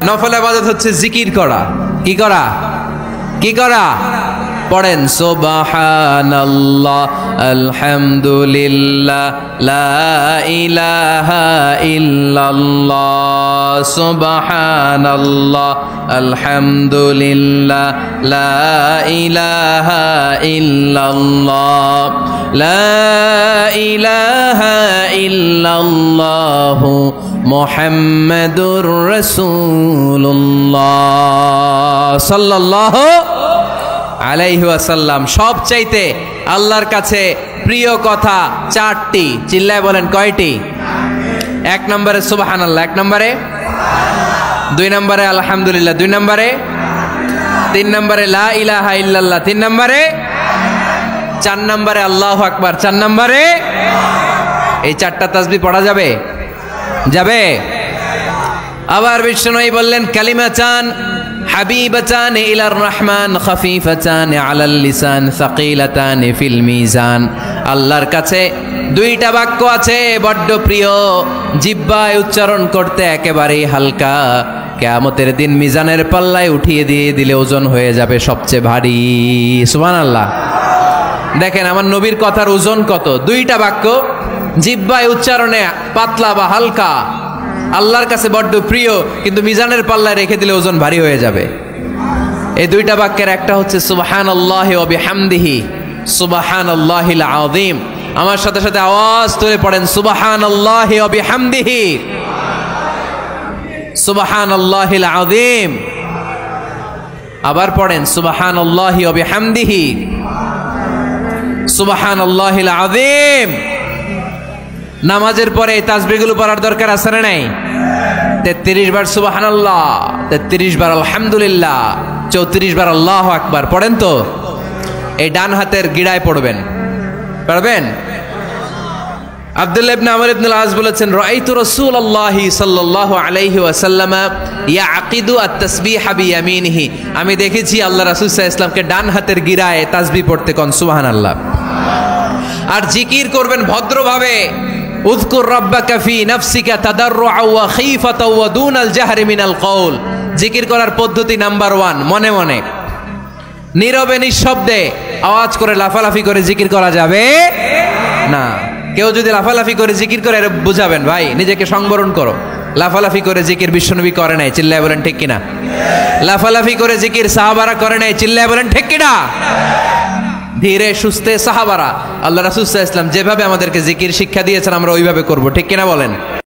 নফল ইবাদত হচ্ছে জিকির করা। কি করা? কি করা? পড়েন সুবহানাল্লাহ আলহামদুলিল্লাহ লা ইলাহা ইল্লাল্লাহ সুবহানাল্লাহ আলহামদুলিল্লাহ লা ইলাহা ইল্লাল্লাহ লা ইলাহা ইল্লাল্লাহ মুহাম্মাদুর রাসূলুল্লাহ সাল্লাল্লাহু আলাইহি ওয়াসাল্লাম। সবচাইতে আল্লাহর কাছে প্রিয় কথা চারটি, চিল্লায় বলেন কয়টি? এক নম্বরে সুবহানাল্লাহ, এক নম্বরে, দুই নম্বরে আলহামদুলিল্লাহ, দুই নম্বরে, তিন নম্বরে লা ইলাহা ইল্লাল্লাহ, তিন নম্বরে, চার নম্বরে আল্লাহু আকবার, চার নম্বরে। এই চারটা তাসবিহ পড়া যাবে? যাবে? আবার বিষ্ণুই বললেন কালিমাতান হাবিবাতান ইলার রহমান খাফিফাতান আলাল লিসান সাকিলাতান ফিল মিজান। আল্লাহর কাছে দুইটা বাক্য আছে বড্ড প্রিয়, জিহ্বায় উচ্চারণ করতে একেবারেই হালকা, কিয়ামতের দিন মিজানের পাল্লায় উঠিয়ে দিয়ে দিলে ওজন হয়ে যাবে সবচেয়ে ভারী। সুবহানাল্লাহ। দেখেন আমার নবীর কথার ওজন কত। দুইটা বাক্য জিহ্বায় উচ্চারণে পাতলা বা হালকা, আল্লাহর কাছে বড্ড প্রিয়, কিন্তু মিজানের পাল্লায় রেখে দিলে ওজন ভারী হয়ে যাবে। এই দুইটা বাক্যের একটা হচ্ছে সুবহানাল্লাহি ওয়া বিহামদিহি সুবহানাল্লাহিল আযীম। আমার সাথে সাথে আওয়াজ তুলে পড়েন সুবহানাল্লাহি ওয়া বিহামদিহি সুবহানাল্লাহিল আযীম। আবার পড়েন সুবহানাল্লাহি ওয়া বিহামদিহি সুবহানাল্লাহিল আযীম। নামাজের পরে এই তাসবিহগুলো পড়ার দরকার আছে না নাই? 33 বার সুবহানাল্লাহ, 33 বার আলহামদুলিল্লাহ, 34 বার আল্লাহু আকবার। পড়েন তো। এই ডান হাতের গিড়ায় পড়বেন, পারবেন? আব্দুল্লাহ ইবনে আমর ইবনে আল-আস বলেছেন রাআইতু রাসূলুল্লাহি সাল্লাল্লাহু আলাইহি ওয়াসাল্লাম ইয়াকিদু আত-তাসবিহ বিয়ামিনিহি। আমি দেখেছি আল্লাহ রাসূল সাল্লাল্লাহু আলাইহি ওয়াসাল্লামকে ডান হাতের গিড়ায় তাসবিহ পড়তে কোন সুবহানাল্লাহ। আর জিকির করবেন ভদ্রভাবে। উযকুর রাব্বাকা ফি নাফসিকা তাদাররুআ ওয়া খীফাতা ওয়া দুনাল জাহরি মিনাল কওল। জিকির করার পদ্ধতি নাম্বার 1, মনে মনে নীরবে নিঃশব্দে আওয়াজ করে লাফালাফি করে জিকির করা যাবে না। কেউ যদি লাফালাফি করে জিকির করে বুঝাবেন ভাই নিজেকে সংবরণ করো। লাফালাফি করে জিকির বিশ্বনবী করে নাই, চিল্লায় বলেন ঠিক কিনা? লাফালাফি করে জিকির সাহাবারা করে নাই, চিল্লায় বলেন ঠিক কিনা? ধীরে সুস্থে সাহাবারা, আল্লাহ রাসূল সাল্লাল্লাহু আলাইহি ওয়াসাল্লাম যেভাবে আমাদেরকে জিকির শিক্ষা দিয়েছেন আমরা ওইভাবে করব, ঠিক কিনা বলেন?